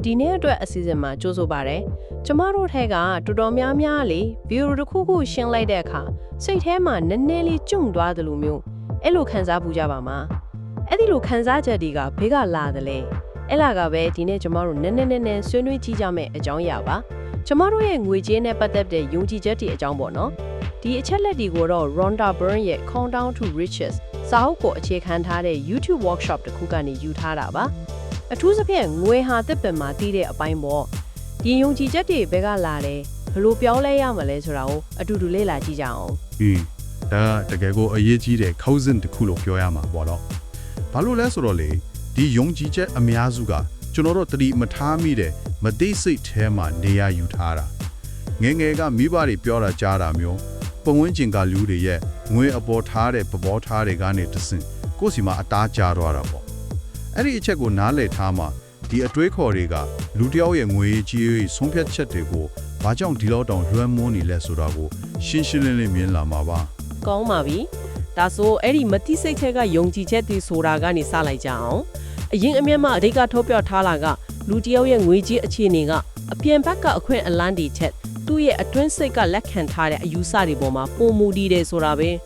ဒီနေ့အတွက်အစီအစဉ်မှာကြိုးဆိုပါရယ်ကျမတို့ထဲကတော်တော်များများလေဗီဒီယိုတစ်ခုခုရှင်းလိုက်တဲ့အခါစိတ်ထဲမှာနည်းနည်းလေးကျွန့်သွားတယ်လို့မျိုးအဲ့လိုခံစားပူကြပါမှာအဲ့ဒီလိုခံစားချက်တွေကဘေးကလာတယ်လေအဲ့လာကပဲဒီနေ့ကျမတို့နည်းနည်းဆွေးနွေးကြည့်ကြမယ်အကြောင်းအရာပါကျမတို့ရဲ့ငွေကြေးနဲ့ပတ်သက်တဲ့ယုံကြည်ချက်တွေအကြောင်းပေါ့နော်ဒီအချက်လက်တွေကိုတော့ Rhonda Byrne ရဲ့ Countdown to Riches စာအုပ်ကိုအခြေခံထားတဲ့ YouTube workshop တစ်ခုကနေယူထားတာပါအထူးသဖြင့်ငွေဟာတစ်ပင်မှာတည်တဲ့အပိုင်းပေါ့ဒီယုံကြည်ချက်တွေဘက်ကလာတယ်ဘယ်လိုပြောင်းလဲရမလဲဆိုတာကိုအတူတူလေ့လာကြည့်ကြအောင်ဒါတကယ်ကိုအရေးကြီးတဲ့ခေါင်းစဉ်တစ်ခုလို့ပြောရမှာပေါ့တော့ဘာလို့လဲဆိုတော့လေဒီယုံကြည်ချက်အများစုကကျွန်တော်တို့တတိမထားမိတဲ့မသိစိတ်ထဲမှာနေရာယူထားတာငယ်ငယ်ကမိဘတွေပြောတာကြားတာမျိုးပုံဝန်းကျင်ကလူတွေရဲ့ငွေအပေါ်ထားတဲ့ပပေါ်ထားတွေကနေတဆင့်ကိုယ့်စီမှာအသားကျသွားတာပေါ့အဲ့ဒီအချက်ကိုနားလည်ထားမှဒီအတွေးခေါ်တွေကလူတစ်ယောက်ရဲ့ငွေကြီးရေးဆုံးဖြတ်ချက်တွေကိုဘာကြောင့်ဒီလောက်တောင်လွှမ်းမိုးနေလဲဆိုတာကိုရှင်းရှင်းလင်းလင်းမြင်လာမှာပါကောင်းပါပြီဒါဆိုအဲ့ဒီမတိစိတ်ချက်ကယုံကြည်ချက်တွေဆိုတာကနေစလိုက်ကြအောင်အရင်အမြတ်မှအဓိကထုတ်ပြောထားလာကလူတစ်ယောက်ရဲ့ငွေကြီးအခြေအနေကအပြင်ဘက်ကအခွင့်အလန်းတွေချက်သူ့ရဲ့အတွင်းစိတ်ကလက်ခံထားတဲ့အယူဆတွေပေါ်မှာပုံမူတည်တယ်ဆိုတာပဲ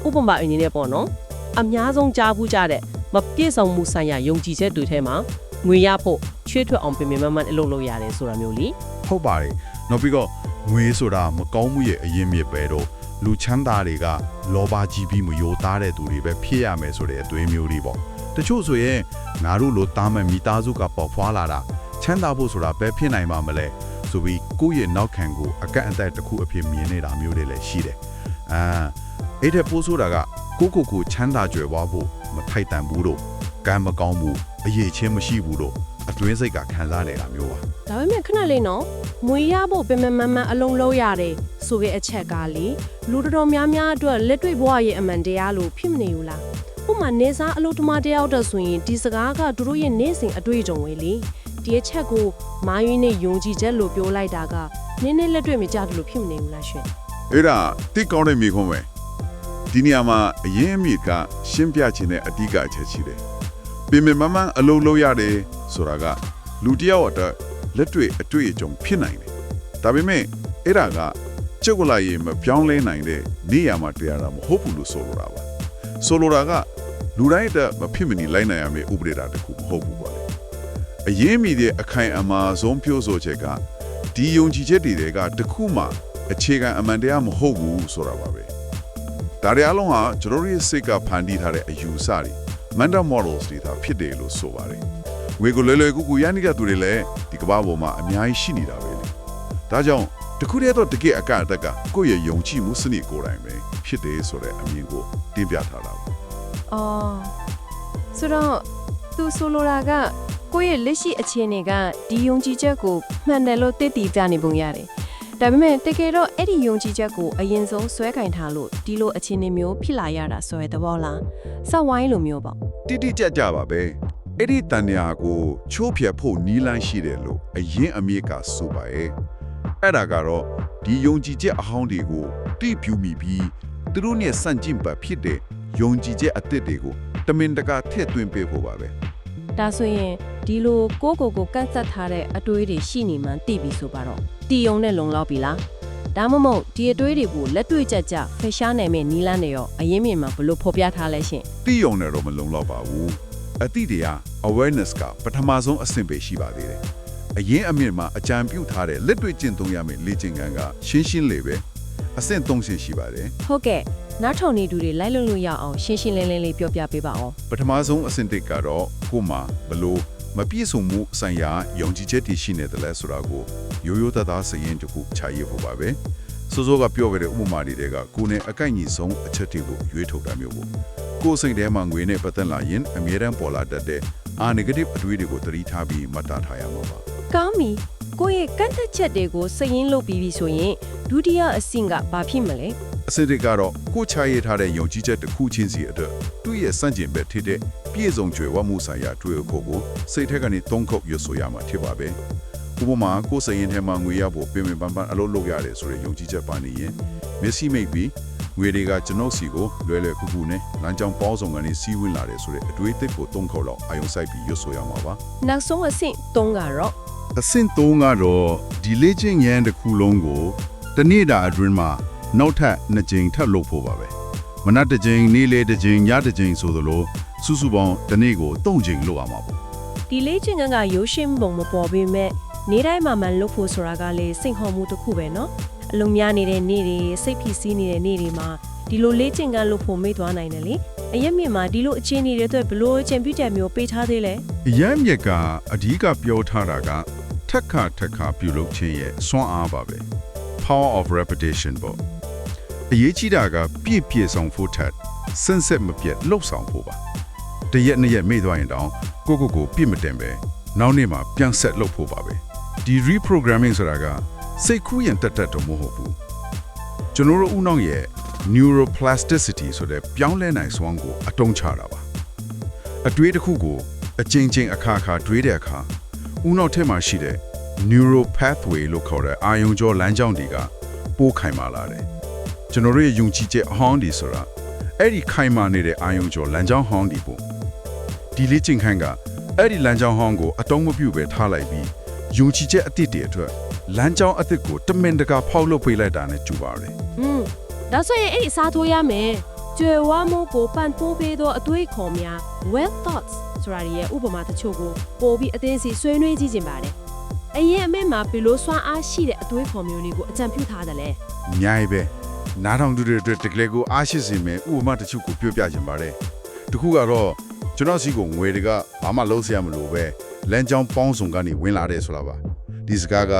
ဥပမာအနေနဲ့ပေါ့နော်အများဆုံးကြားဘူးကြတဲ့မပြည့်စုံမှုဆိုင်ရာယုံကြည်ချက်တွေထဲမှာငွေရဖို့ချွေးထွက်အောင်ပြင်မမှန်အလုပ်လုပ်ရတယ်ဆိုတာမျိုးလीဟုတ်ပါတယ်နောက်ပြီးတော့ငွေဆိုတာမကောင်းမှုရဲ့အရင်မြစ်ပဲတော့လူချမ်းသာတွေကလောဘကြီးပြီးမယိုသားတဲ့သူတွေပဲဖြစ်ရမယ်ဆိုတဲ့အသွေးမျိုးတွေပေါ့တချို့ဆိုရင်ငါတို့လိုတာမန်မိသားစုကပေါ်ဖွာလာတာချမ်းသာဖို့ဆိုတာပဲဖြစ်နိုင်မှာမလဲဆိုပြီးကိုယ့်ရဲ့နောက်ခံကိုအကန့်အသတ်တစ်ခုအဖြစ်မြင်နေတာမျိုးတွေလည်းရှိတယ်အဲ့တဲ့ပိုးဆိုတာကကိုချမ်းသာကြွယ်ဝဖို့မထိုက်တန်ဘူးလို့ကံမကောင်းဘူးအရေးချင်းမရှိဘူးလို့အတွင်းစိတ်ကခံစားနေတာမျိုးပါဒါပေမဲ့ခဏလေးနော်ငွေရဖို့ပင်မမှန်အလုံးလုံးရတယ်ဆိုတဲ့အချက်ကလေလူတော်များများအတွက်လက်တွေ့ဘဝရဲ့အမှန်တရားလို့ဖြစ်မနေဘူးလားဥပမာနေစားအလုပ်သမားတယောက်တည်းဆိုရင်ဒီစကားကသူတို့ရဲ့နေစဉ်အတွေ့အကြုံပဲလေဒီအချက်ကိုမာယွင်းနဲ့ယုံကြည်ချက်လို့ပြောလိုက်တာကနည်းနည်းလက်တွေ့မကြဘူးလို့ဖြစ်မနေဘူးလားရှင်အဲ့ဒါတိတ်ကောင်းတဲ့မိခွန်းပဲဒီနေရာမှာအရင်အမြစ်ကရှင်းပြခြင်းနဲ့အတိကအချက်ရှိတယ်ပင်မမှန်အလုံးလုံးရတယ်ဆိုတာကလူတစ်ယောက်အတွက်လက်တွေ့အတွေ့အကြုံဖြစ်နိုင်တယ်ဒါပေမဲ့အဲ့ဒါကကျုပ်ကလာရင်မပြောင်းလဲနိုင်တဲ့နေရာမှာတရားတာမဟုတ်ဘူးလို့ဆိုလိုတာပါဆိုလိုတာကလူတိုင်းအတွက်မဖြစ်မနေလိုက်နိုင်ရမယ့်ဥပဒေတာတစ်ခုမဟုတ်ဘူးပေါ့လေအရင်မိတဲ့အခိုင်အမာဆုံးပြောဆိုချက်ကဒီယုံကြည်ချက်တွေကတခုမှအခြေခံအမှန်တရားမဟုတ်ဘူးဆိုတာပါပဲဒါတွေအလုံးဟာကျွန်တော်ရဲ့စိတ်ကဖန်တီးထားတဲ့အယူဆတွေ mental models တွေသာဖြစ်တယ်လို့ဆိုပါတယ်ငွေကိုလွယ်လွယ်ကူကူရနေတဲ့သူတွေလည်းဒီကမ္ဘာပေါ်မှာအများကြီးရှိနေတာပဲလေဒါကြောင့်တခုတည်းတော့တကယ်အကန့်အသတ်ကကိုယ့်ရဲ့ယုံကြည်မှုစနစ်ကိုယ်တိုင်ပဲဖြစ်တယ်ဆိုတဲ့အမြင်ကိုတင်ပြထားတာပါဆိုတော့သူဆိုလိုတာကကိုယ့်ရဲ့လက်ရှိအခြေအနေကဒီယုံကြည်ချက်ကိုမှန်တယ်လို့သိတည်ပြနေပုံရတယ်ဒါပေမဲ့တကယ်တော့အဲ့ဒီယုံကြည်ချက်ကိုအရင်ဆုံးဆွဲကင်ထားလို့ဒီလိုအခြေအနေမျိုးဖြစ်လာရတာဆိုရတဲ့ဘောလားစောက်ဝိုင်းလိုမျိုးပေါ့တိတိကျကျပါပဲအဲ့ဒီတန်ညာကိုချိုးဖြတ်ဖို့နီးလန်းရှိတယ်လို့အရင်အမြစ်ကဆိုပါရဲ့အဲ့ဒါကတော့ဒီယုံကြည်ချက်အဟောင်းတွေကိုတိပြူမိပြီးသူတို့နဲ့စန့်ကျင်ဘက်ဖြစ်တဲ့ယုံကြည်ချက်အသစ်တွေကိုတမင်တကာထည့်သွင်းပေးဖို့ပါပဲဒါဆိုရင်ဒီလိုကိုကန့်သက်ထားတဲ့အတွေးတွေရှိနေမှသိပြီဆိုပါတော့တီယုံနဲ့လုံလောက်ပြီလားဒါမှမဟုတ်ဒီအတွေးတွေကိုလက်တွေ့ကြကြဖယ်ရှားနိုင်မဲ့နီးလန်းတွေရောအရင်မြင်မှာဘလို့ဖော်ပြထားလဲရှင်တီယုံနဲ့တော့မလုံလောက်ပါဘူးအတိတရား awareness ကပထမဆုံးအဆင့်ပဲရှိပါသေးတယ်အရင်အမြင့်မှာအကြံပြုထားတဲ့လက်တွေ့ကျင့်သုံးရမယ့်လေ့ကျင့်ခန်းကရှင်းလေးပဲအဆင့်3ဆင့်ရှိပါတယ်ဟုတ်ကဲ့နောက်ထုံနေသူတွေလိုက်လို့ရအောင်ရှင်းလင်းလေးပြောပြပေးပါအောင်ပထမဆုံးအဆင့်1ကတော့ကိုမှဘလို့မပြည့်စုံမှုဆိုင်ရာယုံကြည်ချက်တည်ရှိနေတယ်လဲဆိုတာကိုရိုးရိုးသားသားစရင်တစ်ခုခြာရဖို့ပါပဲစိုးကပြောခဲ့တဲ့ဥပမာတွေကကိုယ်နဲ့အကိုက်ညီဆုံးအချက်တွေကိုရွေးထုတ်တာမျိုးပေါ့ကိုယ်စိတ်ထဲမှာငွေနဲ့ပတ်သက်လာရင်အမြဲတမ်းပေါ်လာတတ်တဲ့negative အတွေးတွေကိုသတိထားပြီးမှတ်သားထားရမှာပါကောင်းပြီကိုယ့်ရဲ့ကန့်သက်ချက်တွေကိုစရင်လုပ်ပြီးပြီဆိုရင်ဒုတိယအဆင့်ကဘာဖြစ်မလဲအဆင့်တွေကတော့ကိုယ်ချရေးထားတဲ့ယုံကြည်ချက်တစ်ခုချင်းစီအတွက်သူ့ရဲ့စန့်ကျင်ဘက်ဖြစ်တဲ့ပြည့်စုံကြွယ်ဝမှုဆိုင်ရာတွေ့အဖို့ကိုစိတ်ထက်ကနေ3ခုရွတ်ဆိုရမှာဖြစ်ပါပဲဥပမာကိုယ်စရင်ထဲမှာငွေရဖို့ပင်ပန်းပန်းအလုပ်လုပ်ရတယ်ဆိုတဲ့ယုံကြည်ချက်ပါနေရင်မျက်စိမိတ်ပြီးငွေတွေကကျွန်ုပ်စီကိုလွယ်လွယ်ကူကူနဲ့လမ်းကြောင်းပေါင်းစုံကနေစီးဝင်လာတယ်ဆိုတဲ့အတွေးအသစ်ကို3ခုလောက်အာရုံစိုက်ပြီးရွတ်ဆိုရမှာပါနောက်ဆုံးအဆင့်3ကတော့ အဆင့်3ကတော့ဒီလေ့ကျင့်ရန်တစ်ခုလုံးကိုတစ်နေ့တာအတွင်းမှာနောက်ထပ်2ကြိမ်ထပ်လုပ်ဖို့ပါပဲမနက်တစ်ကြိမ်နေ့လေတစ်ကြိမ်ညတစ်ကြိမ်ဆိုသလိုစုစုပေါင်းတစ်နေ့ကို3ကြိမ်လုပ်ရမှာပေါ့ ဒီလေ့ကျင့်ခန်းကရိုးရှင်းပုံမပေါ်ပေမဲ့နေ့တိုင်းမှမှန်လုပ်ဖို့ဆိုတာကလေစိတ်ဟော်မှုတစ်ခုပဲเนาะအလုံးများနေတဲ့နေ့တွေစိတ်ဖြစ်စည်းနေတဲ့နေ့တွေမှာဒီလိုလေ့ကျင့်ခန်းလုပ်ဖို့မေ့သွားနိုင်တယ်လေအရက်မြင့်မှာဒီလိုအခြေအနေတွေအတွက်ဘလို့ချန်ပီယံမျိုးပေးထားသေးလဲ ရမ်းမြက်ကအဓိကပြောထားတာကထက်ခါပြုလုပ်ခြင်းရဲ့စွမ်းအားပါပဲ power of repetition ပေါ့အရေးကြီးတာကပြည့်ဆောင်ဖို့ထက်စင်စစ်မပြတ်လှုပ်ဆောင်ဖို့ပါတစ်ရက်နှစ်ရက်မေ့သွားရင်တောင်ကိုပြည့်မတင်ပဲနောက်နေ့မှာပြန်ဆက်လုပ်ဖို့ပါပဲဒီ reprogramming ဆိုတာကစိတ်ကူးရင်တက်တော့မဟုတ်ဘူးကျွန်တော်တို့ဦးနှောက်ရဲ့ neuroplasticity ဆိုတဲ့ပြောင်းလဲနိုင်စွမ်းကိုအတုံးချတာပါအတွေးတစ်ခုကိုအချင်းချင်းအခါတွေးတဲ့အခါဦးနှောက်ထဲမှာရှိတဲ့ neural pathway လို့ခေါ်တဲ့အာယုံကြောလမ်းကြောင်းတွေကပိုးခိုင်မာလာတယ်ကျွန်တော်တို့ရဲ့ယုံကြည်ချက်အဟောင်းတွေဆိုတာအဲ့ဒီခိုင်မာနေတဲ့အာယုံကြောလမ်းကြောင်းဟောင်းတွေပေါ့ဒီလေ့ကျင့်ခန်းကအဲ့ဒီလမ်းကြောင်းဟောင်းကိုအတုံးမပြုတ်ပဲထားလိုက်ပြီးယုံကြည်ချက်အသစ်တွေအတွက်လမ်းကြောင်းအသစ်ကိုတမင်တကာဖောက်လုပ်ပေးလိုက်တာနဲ့တူပါတယ်ဒါဆိုရင်အဲ့ဒီစားထိုးရမယ်ကျွယ်ဝမှုကိုပန်ပိုးပေးသောအတွေးခေါ်များ well thoughts ဆိုတာရဲ့ဥပမာတချို့ကိုပို့ပြီးအသေးစိတ်ဆွေးနွေးကြည့်ခြင်းပါတယ်အရင်အမေမှာဘယ်လိုစွမ်းအားရှိတဲ့အတွေးခေါ်မျိုးတွေကိုအကြံပြုထားတယ်လဲအများကြီးပဲနားထောင်သူတွေအတွက်တကယ်ကိုအားရှိစေမယ်ဥပမာတချို့ကိုပြောပြခြင်းပါတယ်တခုကတော့ကျွန်တော်စီကိုငွေတွေကဘာမှလုံးစရာမလိုပဲလမ်းကြောင်းပေါင်းစုံကနေဝင်လာတယ်ဆိုတာပါဒီစကားက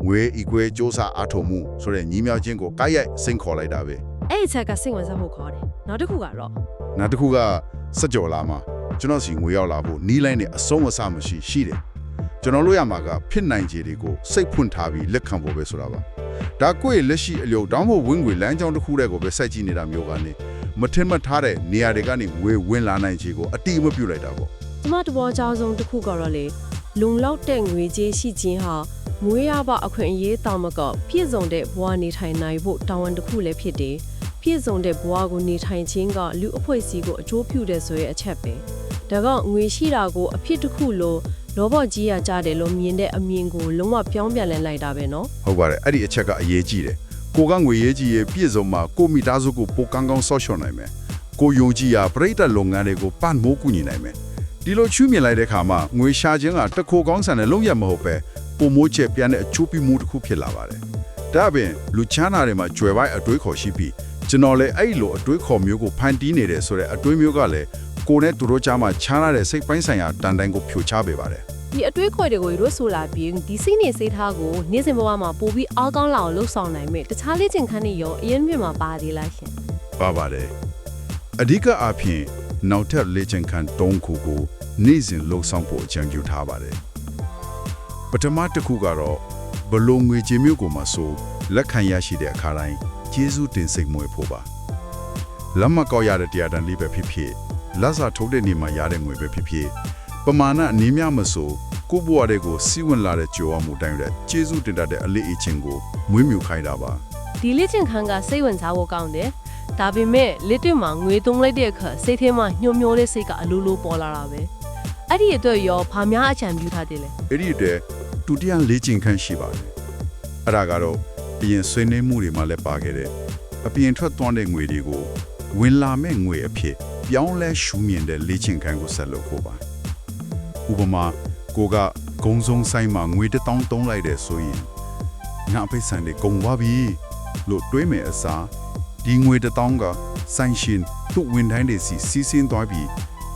ငွေ equal စ조사အားထုတ်မှုဆိုတဲ့ညီးမြောက်ခြင်းကိုကိုက်ရိုက်စိန်ခေါ်လိုက်တာပဲအဲ့ဒီချက်ကစိတ်ဝင်စားဖို့ခေါ်တယ်နောက်တစ်ခုကတော့နောက်တစ်ခုကစကြော်လာမှာကျွန်တော်စီငွေရောက်လာဖို့နီးလိုက်နဲ့အဆုံးအစမရှိရှိတယ်ကျွန်တော်တို့ရမှာကဖြစ်နိုင်ခြေတွေကိုစိတ်ဖွင့်ထားပြီးလက်ခံဖို့ပဲဆိုတာပါဒါကိုယ့်ရဲ့လက်ရှိအလျောက်တောင်းဖို့ဝင်ငွေလမ်းကြောင်းတစ်ခုတည်းကိုပဲစိုက်ကြည့်နေတာမျိုးကနေမထင်မှတ်ထားတဲ့နေရာတွေကနေငွေဝင်လာနိုင်ခြေကိုအတိအမပြုတ်လိုက်တာပေါ့ဒီမှာတဘောအကြောင်းဆုံးတစ်ခုကတော့လေလုံလောက်တဲ့ငွေကြေးရှိခြင်းဟာမွေးရပါအခွင့်အရေးတောင်းမကပြည့်စုံတဲ့ဘဝနေထိုင်နိုင်ဖို့တာဝန်တစ်ခုလည်းဖြစ်တယ်ပြည့်စုံတဲ့ဘဝကိုနေထိုင်ခြင်းကလူအဖွဲ့အစည်းကိုအကျိုးပြုတယ်ဆိုရဲ့အချက်ပဲဒါကငွေရှိတာကိုအဖြစ်တစ်ခုလို့လောဘကြီးရကြတယ်လို့မြင်တဲ့အမြင်ကိုလုံးဝပြောင်းပြန်လဲလိုက်တာပဲเนาะဟုတ်ပါတယ်အဲ့ဒီအချက်ကအရေးကြီးတယ်ကိုကငွေရေးကြီးရဲ့ပြည့်စုံမှာကိုမိသားစုကိုပိုကောင်းကောင်းဆော့ရှော့နိုင်မယ်ကိုယုံကြည်ရာပြိတ္တလုပ်ငန်းတွေကိုပံ့ပိုးကူညီနိုင်မယ်ဒီလိုချူးမြင်လိုက်တဲ့ခါမှာငွေရှာခြင်းကတခိုကောင်းဆန်တဲ့လုံးရမဟုတ်ပဲပုံမိုးချက်ပြန်တဲ့အချိုးပြမှုတစ်ခုဖြစ်လာပါတယ်ဒါ့အပြင်လူချမ်းသာတွေမှာကြွယ်ဝိုင်းအတွေးခေါ်ရှိပြီးကျွန်တော်လည်းအဲ့လိုအတွေးခေါ်မျိုးကိုဖန်တီးနေတယ်ဆိုတဲ့အတွေးမျိုးကလည်းကိုနဲ့သူတို့ကြားမှာချမ်းသာတဲ့စိတ်ပိုင်းဆိုင်ရာတန်တိုင်းကိုဖြိုချပေးပါတယ်ဒီအတွေးခေါ်တွေကိုရွတ်ဆိုလာပြီးဒီစိတ်နေစိတ်ထားကိုနေ့စဉ်ဘဝမှာပို့ပြီးအားကောင်းလာအောင်လှုပ်ဆောင်နိုင်မယ်တခြားလေ့ကျင့်ခန်းတွေရောအရင်မြင့်မှာပါသေးလားရှင်ပါပါတယ်အဓိကအားဖြင့်နောက်ထပ်လေ့ကျင့်ခန်း3ခုကိုနေ့စဉ်လှုပ်ဆောင်ဖို့အကြံပြုထားပါတယ်ပထမတစ်ခုကတော့ဘလုံးငွေကြေးမျိုးကိုမဆိုလက်ခံရရှိတဲ့အခါတိုင်းကျေးဇူးတင်စိတ်မွေးဖို့ပါလက်မကောက်ရတဲ့တရားတန်လေးပဲဖြစ်ဖြစ်လက်စာထုတ်တဲ့နေမှာရတဲ့ငွေပဲဖြစ်ဖြစ်ပမာဏအနည်းများမဆိုကိုဘွားတွေကိုစီးဝင်လာတဲ့ကြိုးအောင်မှုတိုင်းတဲ့ကျေးဇူးတင်တတ်တဲ့အလေးအချင်းကိုမွေးမြူခိုင်းတာပါဒီလေ့ကျင့်ခန်းကစိတ်ဝင်စားဖို့ကောင်းတယ်ဒါပေမဲ့လက်တွေ့မှာငွေသုံးလိုက်တဲ့အခါစိတ်ထဲမှာညှို့ညိုးတဲ့စိတ်ကအလိုလိုပေါ်လာတာပဲအဲ့ဒီအတွက်ရောဘာများအချံပြုထားတယ်လဲအဲ့ဒီအတွက်ဒုတိယလေ့ကျင့်ခန်းရှိပါတယ်အဲ့ဒါကတော့အရင်ဆွေးနွေးမှုတွေမှာလည်းပါခဲ့တဲ့အပြင်ထွက်သွားတဲ့ငွေတွေကိုဝင်လာမဲ့ငွေအဖြစ်ပြောင်းလဲရှုမြင်တဲ့လေ့ကျင့်ခန်းကိုဆက်လုပ်ဖို့ပါဥပမာကိုကဂုံစုံဆိုင်မှာငွေ1000တုံးလိုက်တဲ့ဆိုရင်ငါပိတ်ဆန်တွေကုန်သွားပြီလို့တွေးမယ်အစားဒီငွေ1000ကဆိုင်ရှင်သူ့ဝန်ထမ်းတွေစီစဉ်သွားပြီး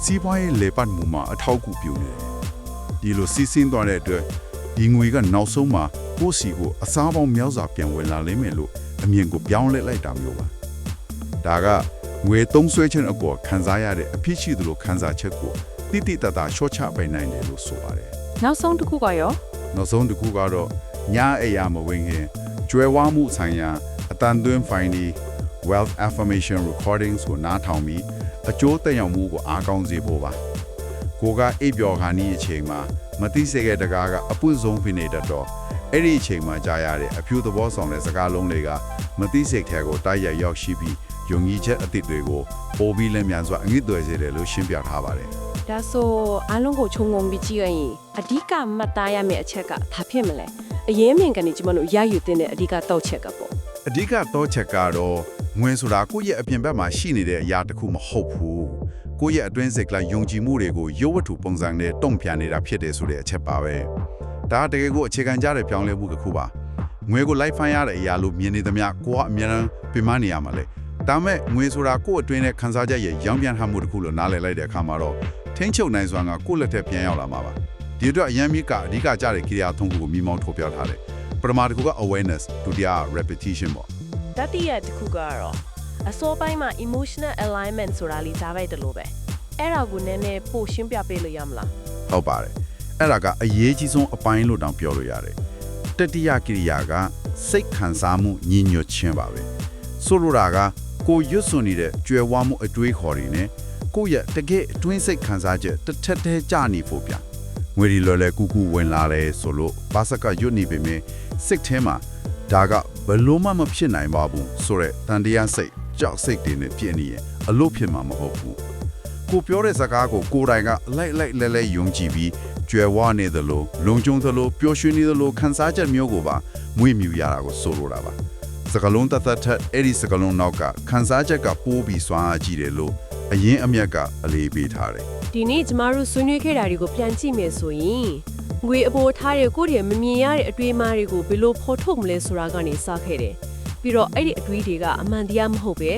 စီးပွားရေးလေပတ်မှုမှာအထောက်အကူပြုနေတယ်ဒီလိုစီစဉ်သွားတဲ့အတွက်ဒီငွေကနောက်ဆုံးမှာကိုယ့်စီကိုအစားပေါင်းများစွာပြန်ဝင်လာလိမ့်မယ်လို့အမြင်ကိုပြောင်းလဲလိုက်တာမျိုးပါဒါကငွေသုံးစွဲခြင်းအပေါ်ခံစားရတဲ့အဖြစ်ရှိသလိုခံစားချက်ကိုတိတိတတ်တာရှော့ချပေးနိုင်တယ်လို့ဆိုပါတယ်နောက်ဆုံးတစ်ခုကရောနောက်ဆုံးတစ်ခုကတော့ညအိယာမဝင်ခင်ကျွဲဝါမှုဆိုင်ရာအတန်သွင်းဖိုင်ဒီ wealth affirmation recordings ကိုနားထောင်ပြီးအကျိုးသက်ရောက်မှုကိုအားကောင်းစေဖို့ပါကိုကအိပ်ပျော်ခါနီးအချိန်မှာမသိစေတဲ့တကားကအပွင့်ဆုံးဖြစ်နေတတ်တော့အဲ့ဒီအချိန်မှာကြားရတဲ့အဖြူသဘောဆောင်တဲ့စကားလုံးတွေကမသိစိတ်ထဲကိုတိုက်ရိုက်ရောက်ရှိပြီးယုံကြည်ချက်အသစ်တွေကိုပိုပြီးလင်းမြန်စွာအငြိသွယ်စေတယ်လို့ရှင်းပြထားပါတယ် ဒါဆိုအားလုံးကိုခြုံငုံပြီးကြည့်ရရင်အဓိကမှတ်သားရမယ့်အချက်ကဘာဖြစ်မလဲအရင်မြင်ကနေကျမတို့ရယူတဲ့အဓိကတော့ချက်ကပေါ့ အဓိကတော့ချက်ကတော့ငွေဆိုတာကိုယ့်ရဲ့အပြင်ဘက်မှာရှိနေတဲ့အရာတစ်ခုမဟုတ်ဘူးကိုယ့်ရဲ့အတွင်းစိတ်ကယုံကြည်မှုတွေကိုရုပ်ဝတ္ထုပုံစံနဲ့တုံ့ပြန်နေတာဖြစ်တယ်ဆိုတဲ့အချက်ပါပဲဒါတကယ်ကိုအခြေခံကြတဲ့ပြောင်းလဲမှုတစ်ခုပါငွေကိုလိုက်ဖိုင်းရတဲ့အရာလို့မြင်နေသမျှကိုကအများအားပြမနေရမှာလေဒါမဲ့ငွေဆိုတာကိုယ့်အတွင်းနဲ့ခံစားချက်ရဲ့ရောင်းပြန်မှုတစ်ခုလို့နားလည်လိုက်တဲ့အခါမှာတော့ထိန်းချုပ်နိုင်စွာကကိုယ့်လက်ထက်ပြန်ရောက်လာမှာပါဒီအတွက်အရင်မြစ်ကအဓိကကြတဲ့ကိရိယာသုံးခုကိုမိမောင်းထုတ်ပြထားတယ်ပထမတစ်ခုက awareness ဒုတိယ repetition ပေါ့ တတိယတစ်ခုကတော့အစောပိုင်းမှာ emotional alignment ဆိုတာလေးကြားလိုက်တယ်လို့ပဲအဲ့ဒါကိုနည်းနည်းပို့ရှင်းပြပေးလို့ရမလား ဟုတ်ပါတယ်အဲ့ဒါကအရေးကြီးဆုံးအပိုင်းလို့တောင်ပြောလို့ရတယ်တတိယကိရိယာကစိတ်ခံစားမှုညှဉ်းညွတ်ခြင်းပါပဲဆိုလိုတာကကိုရွတ်စွန်နေတဲ့ကြွယ်ဝမှုအတွေးခေါ်တွေနဲ့ကိုယ့်ရဲ့တကယ်အတွင်းစိတ်ခံစားချက်တစ်ထက်တည်းကြာနေဖို့ပြငွေရီလွယ်လွယ်ကူကူဝင်လာတယ်ဆိုလို့ဘာစကရွတ်နေပေမဲ့စိတ်ထဲမှာဒါကဘလို့မှမဖြစ်နိုင်ပါဘူးဆိုတော့တန်တရားစိတ်ကြောက်စိတ်တွေနဲ့ပြည့်နေရင်အလို့ဖြစ်မှာမဟုတ်ဘူးကိုပြောတဲ့စကားကိုကိုယ်တိုင်ကလိုက်လဲယုံကြည်ပြီးကြွယ်ဝနေသလိုလုံခြုံသလိုပျော်ရွှင်နေသလိုခံစားချက်မျိုးကိုပါမွေးမြူရတာကိုဆိုလိုတာပါစကလုံးတသက်ထက်အဲ့ဒီစကလုံးနောက်ကခံစားချက်ကပိုးပြီးစွမ်းအားကြီးတယ်လို့အရင်အမြတ်ကအလေးပေးထားတယ် ဒီနေ့ကျမတို့ဆွေးနွေးခဲ့တာတွေကိုပြန်ကြည့်မယ်ဆိုရင်ငွေအပေါ်ထားတဲ့ကိုယ့်ရဲ့မမြင်ရတဲ့အတွေးမားတွေကိုဘယ်လိုဖော်ထုတ်မလဲဆိုတာကနေစခဲ့တယ်ပြီးတော့အဲ့ဒီအတွေးတွေကအမှန်တရားမဟုတ်ပဲ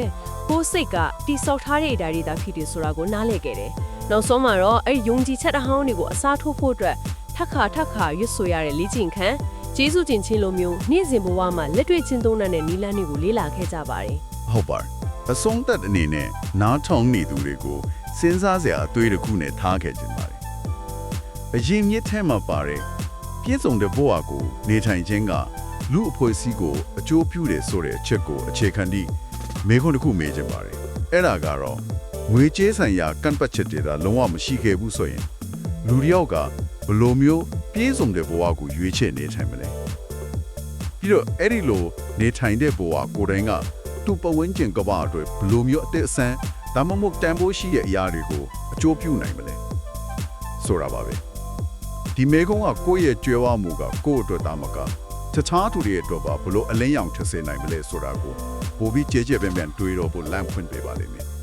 ကိုယ်စိတ်ကတိဆောက်ထားတဲ့အရာတွေသာဖြစ်တယ်ဆိုတာကိုနားလည်ခဲ့တယ်နောက်ဆုံးမှာတော့အဲ့ဒီယုံကြည်ချက်အဟောင်းတွေကိုအစားထိုးဖို့အတွက်ထပ်ခါရွတ်ဆိုရတဲ့လေ့ကျင့်ခန်းကျေးဇူးတင်ခြင်းလိုမျိုးနေ့စဉ်ဘဝမှာလက်တွေ့ချင်းသုံးတဲ့နီလန်းတွေကိုလေ့လာခဲ့ကြပါတယ် ဟုတ်ပါတယ်အဆုံးသက်အနေနဲ့နားထောင်နေသူတွေကိုစဉ်းစားစရာအတွေးတစ်ခုနဲ့ထားခဲ့ခြင်းပါတယ်အရင်မြစ်ထဲမှာပါတယ်ပြည့်စုံတဲ့ဘဝကိုနေထိုင်ခြင်းကလူအဖွဲ့အစည်းကိုအကျိုးပြုတယ်ဆိုတဲ့အချက်ကိုအခြေခံပြီးမေခွန်းတစ်ခုမေးခြင်းပါတယ်အဲ့ဒါကတော့ငွေကြေးဆိုင်ရာကန့်ပတ်ချက်တွေလုံးဝမရှိခဲ့ဘူးဆိုရင်လူတစ်ယောက်ကဘယ်လိုမျိုးပြည့်စုံတဲ့ဘဝကိုရွေးချယ်နေထိုင်မလဲပြီးတော့အဲ့ဒီလိုနေထိုင်တဲ့ဘဝကိုယ်တိုင်ကသူ့ပဝန်းကျင်ကဘာအတွက်ဘယ်လိုမျိုးအသက်အဆန်းဒါမှမဟုတ်တန်ဖိုးရှိတဲ့အရာတွေကိုအကျိုးပြုနိုင်မလဲဆိုတာပါပဲဒီမေကုန်းကကိုယ့်ရဲ့ကြွယ်ဝမှုကကိုယ့်အတွက်တာမကတခြားသူတွေအတွက်ပါဘလို့အလင်းရောင်ထည့်စေနိုင်မလဲဆိုတာကိုပိုပြီးကြဲကြဲပြန့်ပြန့်တွေးတော့ဖို့လမ်းဖွင့်ပေးပါလိမ့်မယ်